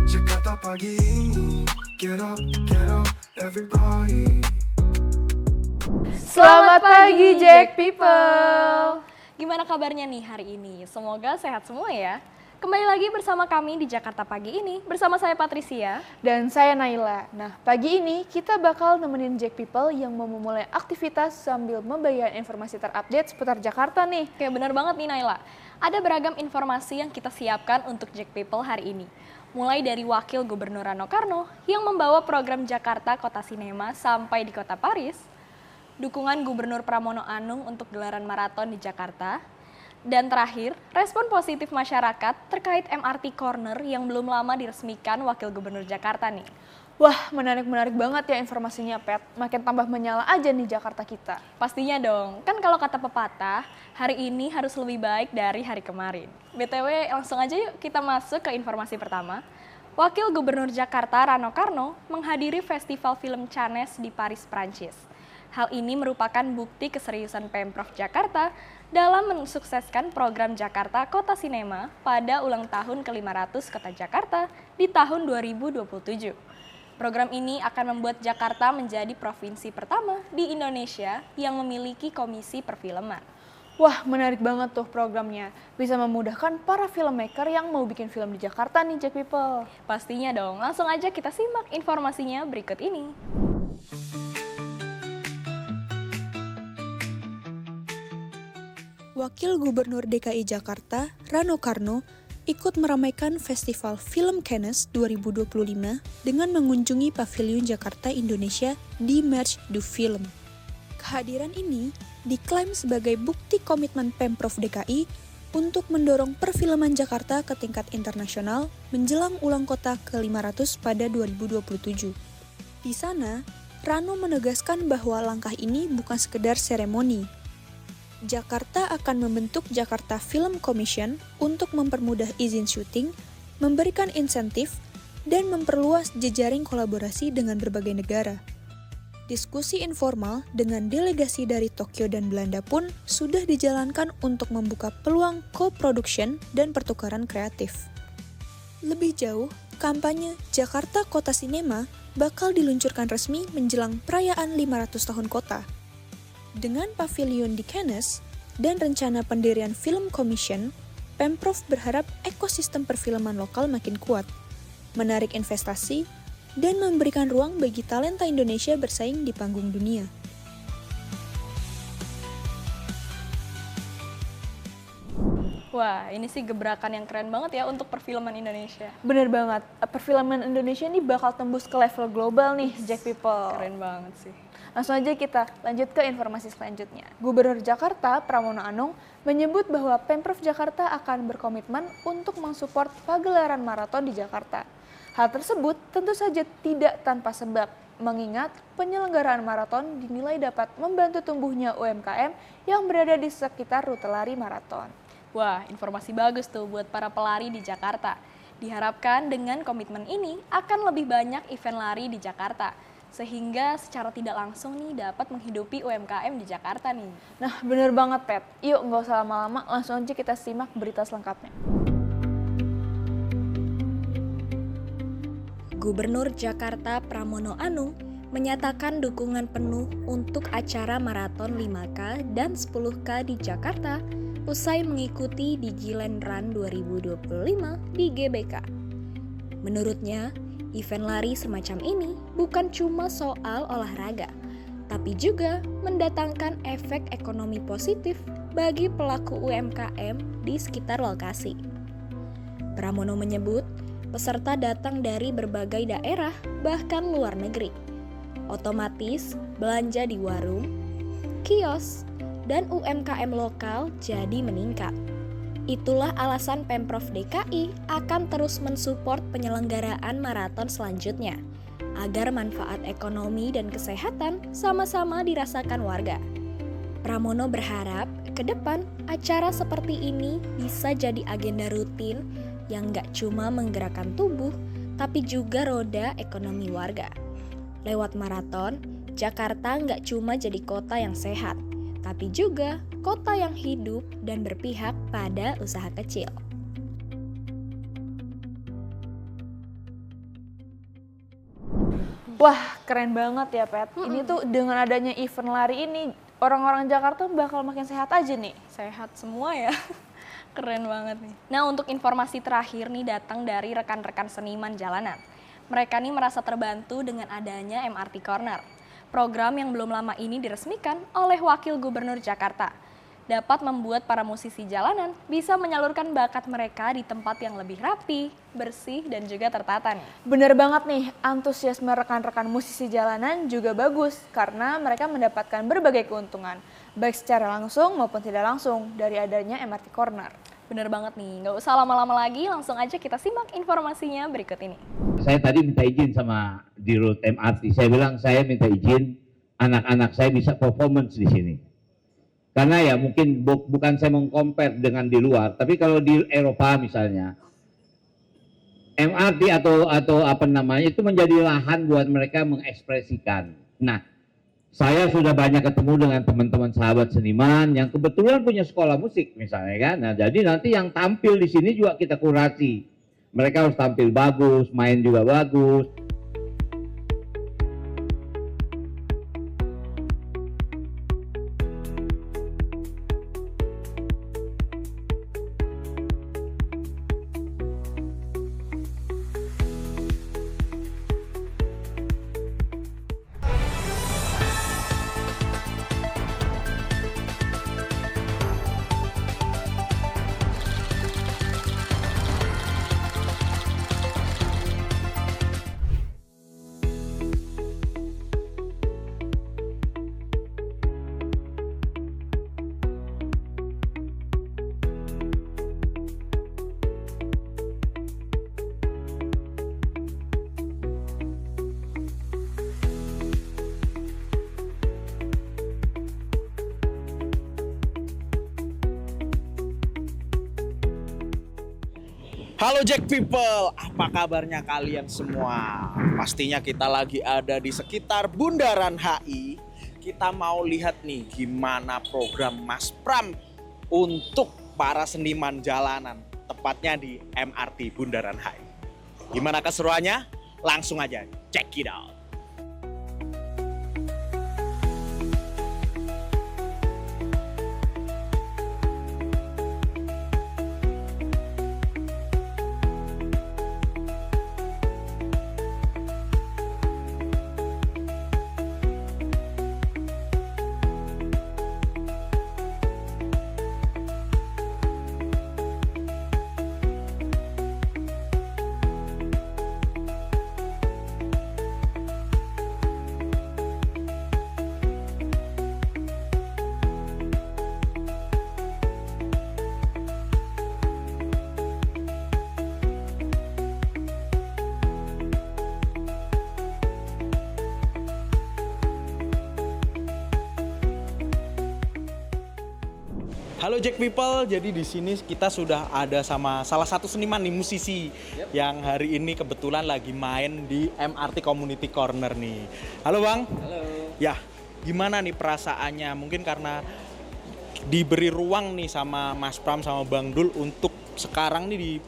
Jakarta pagi ini, get up, everybody. Selamat pagi Jack People. Gimana kabarnya nih hari ini? Semoga sehat semua ya. Kembali lagi bersama kami di Jakarta Pagi ini, bersama saya Patricia. Dan saya Naila. Nah, pagi ini kita bakal nemenin Jack People yang mau memulai aktivitas sambil membagikan informasi terupdate seputar Jakarta nih. Kayak benar banget nih Naila. Ada beragam informasi yang kita siapkan untuk Jack People hari ini. Mulai dari Wakil Gubernur Rano Karno yang membawa program Jakarta Kota Sinema sampai di Kota Paris, dukungan Gubernur Pramono Anung untuk gelaran maraton di Jakarta, dan terakhir, respon positif masyarakat terkait MRT Corner yang belum lama diresmikan Wakil Gubernur Jakarta nih. Wah, menarik banget ya informasinya, Pet. Makin tambah menyala aja nih Jakarta kita. Pastinya dong, kan kalau kata pepatah, hari ini harus lebih baik dari hari kemarin. BTW, langsung aja yuk kita masuk ke informasi pertama. Wakil Gubernur Jakarta Rano Karno menghadiri Festival Film Cannes di Paris, Prancis. Hal ini merupakan bukti keseriusan Pemprov Jakarta dalam mensukseskan program Jakarta Kota Sinema pada ulang tahun ke-500 Kota Jakarta di tahun 2027. Program ini akan membuat Jakarta menjadi provinsi pertama di Indonesia yang memiliki komisi perfilman. Wah, menarik banget tuh programnya. Bisa memudahkan para filmmaker yang mau bikin film di Jakarta nih, Jack People. Pastinya dong, langsung aja kita simak informasinya berikut ini. Wakil Gubernur DKI Jakarta, Rano Karno, ikut meramaikan Festival Film Cannes 2025 dengan mengunjungi Pavilion Jakarta Indonesia di Marche du Film. Kehadiran ini diklaim sebagai bukti komitmen Pemprov DKI untuk mendorong perfilman Jakarta ke tingkat internasional menjelang ulang kota ke-500 pada 2027. Di sana, Rano menegaskan bahwa langkah ini bukan sekedar seremoni. Jakarta akan membentuk Jakarta Film Commission untuk mempermudah izin syuting, memberikan insentif, dan memperluas jejaring kolaborasi dengan berbagai negara. Diskusi informal dengan delegasi dari Tokyo dan Belanda pun sudah dijalankan untuk membuka peluang co-production dan pertukaran kreatif. Lebih jauh, kampanye Jakarta Kota Sinema bakal diluncurkan resmi menjelang perayaan 500 tahun kota. Dengan pavilion di Cannes dan rencana pendirian Film Commission, Pemprov berharap ekosistem perfilman lokal makin kuat, menarik investasi, dan memberikan ruang bagi talenta Indonesia bersaing di panggung dunia. Wah, ini sih gebrakan yang keren banget ya untuk perfilman Indonesia. Bener banget, perfilman Indonesia ini bakal tembus ke level global nih, Jack People. Keren banget sih. Langsung aja kita lanjut ke informasi selanjutnya. Gubernur Jakarta, Pramono Anung, menyebut bahwa Pemprov Jakarta akan berkomitmen untuk mensupport pagelaran maraton di Jakarta. Hal tersebut tentu saja tidak tanpa sebab, mengingat penyelenggaraan maraton dinilai dapat membantu tumbuhnya UMKM yang berada di sekitar rute lari maraton. Wah, informasi bagus tuh buat para pelari di Jakarta. Diharapkan dengan komitmen ini akan lebih banyak event lari di Jakarta, sehingga secara tidak langsung nih dapat menghidupi UMKM di Jakarta nih. Nah, bener banget, Pet. Yuk, nggak usah lama-lama, langsung aja kita simak berita selengkapnya. Gubernur Jakarta Pramono Anung menyatakan dukungan penuh untuk acara maraton 5K dan 10K di Jakarta usai mengikuti Digiland Run 2025 di GBK. Menurutnya, event lari semacam ini bukan cuma soal olahraga, tapi juga mendatangkan efek ekonomi positif bagi pelaku UMKM di sekitar lokasi. Pramono menyebut, peserta datang dari berbagai daerah, bahkan luar negeri. Otomatis, belanja di warung, kios, dan UMKM lokal jadi meningkat. Itulah alasan Pemprov DKI akan terus mensupport penyelenggaraan maraton selanjutnya, agar manfaat ekonomi dan kesehatan sama-sama dirasakan warga. Pramono berharap ke depan acara seperti ini bisa jadi agenda rutin yang gak cuma menggerakkan tubuh, tapi juga roda ekonomi warga. Lewat maraton, Jakarta gak cuma jadi kota yang sehat, tapi juga kota yang hidup dan berpihak pada usaha kecil. Wah, keren banget ya, Pet. Ini tuh dengan adanya event lari ini, orang-orang Jakarta bakal makin sehat aja nih. Sehat semua ya. Keren banget nih. Nah, untuk informasi terakhir nih datang dari rekan-rekan seniman jalanan. Mereka nih merasa terbantu dengan adanya MRT Corner. Program yang belum lama ini diresmikan oleh Wakil Gubernur Jakarta. Dapat membuat para musisi jalanan bisa menyalurkan bakat mereka di tempat yang lebih rapi, bersih, dan juga tertata nih. Bener banget nih, antusiasme rekan-rekan musisi jalanan juga bagus karena mereka mendapatkan berbagai keuntungan, baik secara langsung maupun tidak langsung dari adanya MRT Corner. Bener banget nih, nggak usah lama-lama lagi, langsung aja kita simak informasinya berikut ini. Saya tadi minta izin sama Dirut MRT, saya bilang saya minta izin anak-anak saya bisa performance di sini. Karena ya mungkin bukan saya meng-compare dengan di luar, tapi kalau di Eropa misalnya, MRT atau apa namanya itu menjadi lahan buat mereka mengekspresikan. Nah, saya sudah banyak ketemu dengan teman-teman sahabat seniman yang kebetulan punya sekolah musik misalnya kan. Nah, jadi nanti yang tampil di sini juga kita kurasi. Mereka harus tampil bagus, main juga bagus. Halo Jack People, apa kabarnya kalian semua? Pastinya kita lagi ada di sekitar Bundaran HI. Kita mau lihat nih gimana program Mas Pram untuk para seniman jalanan, tepatnya di MRT Bundaran HI. Gimana keseruannya? Langsung aja check it out. Halo Jack People, jadi di sini kita sudah ada sama salah satu seniman nih, musisi yang hari ini kebetulan lagi main di MRT Community Corner nih. Halo Bang. Halo. Ya, gimana nih perasaannya? Mungkin karena diberi ruang nih sama Mas Pram sama Bang Dul untuk sekarang nih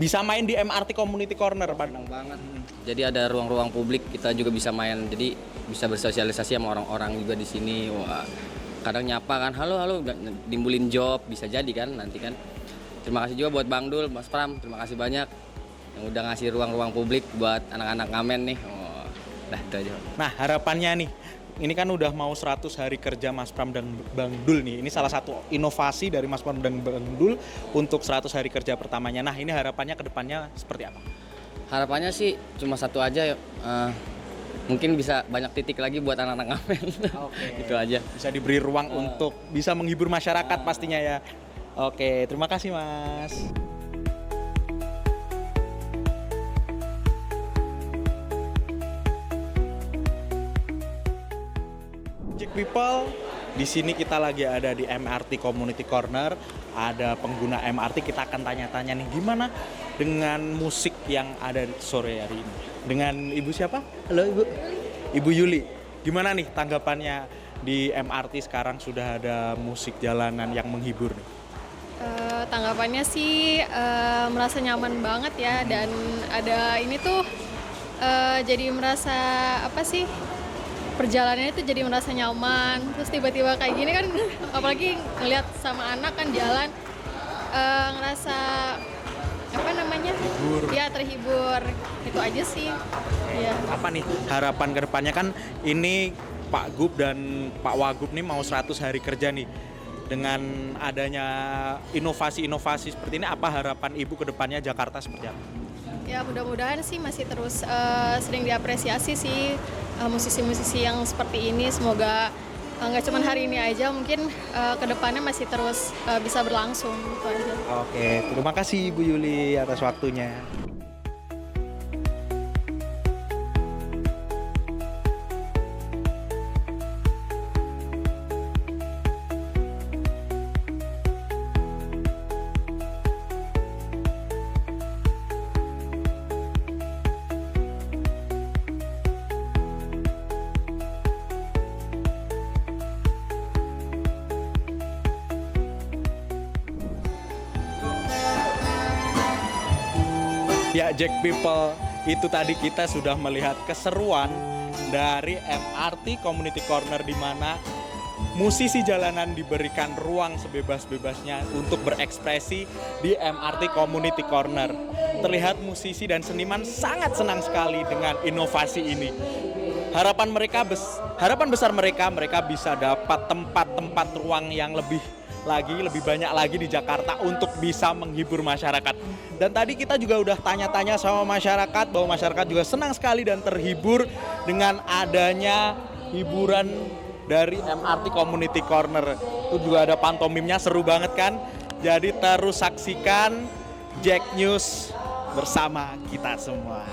bisa main di MRT Community Corner. Senang banget. Jadi ada ruang-ruang publik, kita juga bisa main. Jadi bisa bersosialisasi sama orang-orang juga di sini. Wah, kadang nyapa kan, halo, nimbulin job, bisa jadi kan nanti kan. Terima kasih juga buat Bang Dul, Mas Pram, terima kasih banyak yang udah ngasih ruang-ruang publik buat anak-anak ngamen nih. Oh, dah itu aja. Nah, harapannya nih, ini kan udah mau 100 hari kerja Mas Pram dan Bang Dul nih. Ini salah satu inovasi dari Mas Pram dan Bang Dul untuk 100 hari kerja pertamanya. Nah, ini harapannya ke depannya seperti apa? Harapannya sih cuma satu aja, mungkin bisa banyak titik lagi buat anak-anak ngamen. Oke. Itu aja. Bisa diberi ruang untuk bisa menghibur masyarakat pastinya ya. Oke, terima kasih Mas. Jack People, di sini kita lagi ada di MRT Community Corner. Ada pengguna MRT, kita akan tanya-tanya nih gimana dengan musik yang ada sore hari ini. Dengan Ibu siapa? Halo Ibu. Ibu Yuli. Gimana nih tanggapannya di MRT sekarang sudah ada musik jalanan yang menghibur nih? Tanggapannya sih merasa nyaman banget ya, dan ada ini tuh jadi merasa apa sih, perjalanannya itu jadi merasa nyaman. Terus tiba-tiba kayak gini kan apalagi ngelihat sama anak kan jalan, ngerasa apa namanya, ya terhibur, itu aja sih ya. Apa nih harapan kedepannya, kan ini Pak Gub dan Pak Wagub nih mau 100 hari kerja nih. Dengan adanya inovasi-inovasi seperti ini, apa harapan Ibu ke depannya Jakarta seperti apa? Ya mudah-mudahan sih masih terus sering diapresiasi sih musisi-musisi yang seperti ini. Semoga nggak cuma hari ini aja, mungkin kedepannya masih terus bisa berlangsung gitu aja. Oke, terima kasih Ibu Yuli atas waktunya. Ya, Jack People, itu tadi kita sudah melihat keseruan dari MRT Community Corner, di mana musisi jalanan diberikan ruang sebebas-bebasnya untuk berekspresi di MRT Community Corner. Terlihat musisi dan seniman sangat senang sekali dengan inovasi ini. Harapan besar mereka bisa dapat tempat-tempat ruang yang lebih banyak lagi di Jakarta untuk bisa menghibur masyarakat. Dan tadi kita juga udah tanya-tanya sama masyarakat, bahwa masyarakat juga senang sekali dan terhibur dengan adanya hiburan dari MRT Community Corner. Itu juga ada pantomimnya, seru banget kan? Jadi terus saksikan Jack News bersama kita semua.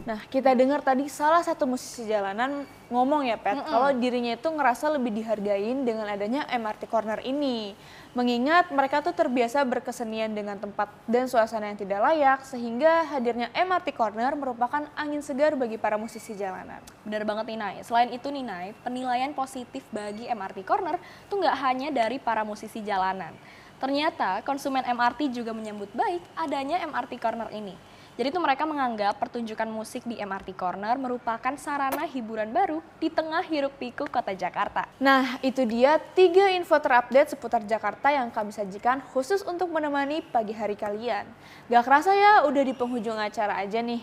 Nah, kita dengar tadi salah satu musisi jalanan ngomong ya, Pet, kalau dirinya itu ngerasa lebih dihargain dengan adanya MRT Corner ini. Mengingat mereka tuh terbiasa berkesenian dengan tempat dan suasana yang tidak layak, sehingga hadirnya MRT Corner merupakan angin segar bagi para musisi jalanan. Benar banget nih, Nay. Selain itu nih, Nay, penilaian positif bagi MRT Corner tuh nggak hanya dari para musisi jalanan. Ternyata konsumen MRT juga menyambut baik adanya MRT Corner ini. Jadi itu mereka menganggap pertunjukan musik di MRT Corner merupakan sarana hiburan baru di tengah hiruk-pikuk kota Jakarta. Nah, itu dia 3 info terupdate seputar Jakarta yang kami sajikan khusus untuk menemani pagi hari kalian. Gak kerasa ya, udah di penghujung acara aja nih.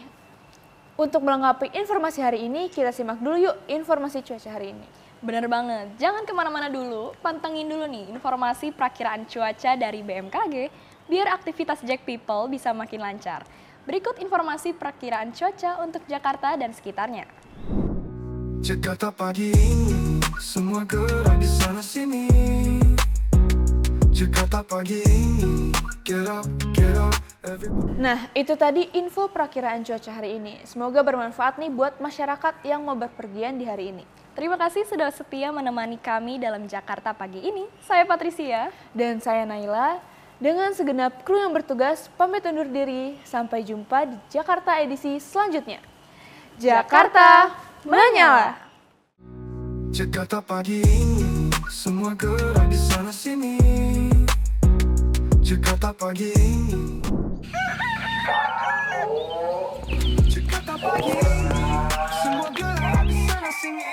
Untuk melengkapi informasi hari ini, kita simak dulu yuk informasi cuaca hari ini. Bener banget, jangan kemana-mana dulu, pantengin dulu nih informasi perakiraan cuaca dari BMKG biar aktivitas Jack People bisa makin lancar. Berikut informasi perakiraan cuaca untuk Jakarta dan sekitarnya. Jakarta pagi ini, semua gerak di sana sini. Jakarta pagi ini, get up, everybody. Nah, itu tadi info perakiraan cuaca hari ini. Semoga bermanfaat nih buat masyarakat yang mau berpergian di hari ini. Terima kasih sudah setia menemani kami dalam Jakarta pagi ini. Saya Patricia. Dan saya Naila. Dengan segenap kru yang bertugas, pamit undur diri. Sampai jumpa di Jakarta edisi selanjutnya. Jakarta menyala. Jakarta pagi ini, semua gerak di sana sini. Jakarta pagi ini. Jakarta pagi ini, semua gerak di sana sini.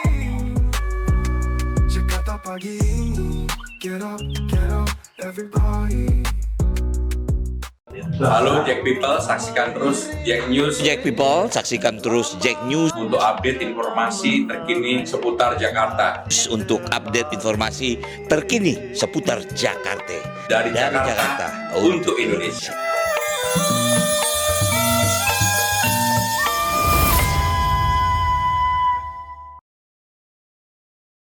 Jakarta pagi ini, get up, everybody. Halo Jack People, saksikan terus Jack News. Jack People, saksikan terus Jack News Untuk update informasi terkini seputar Jakarta. untuk update informasi terkini seputar Jakarta. Dari Jakarta untuk Indonesia.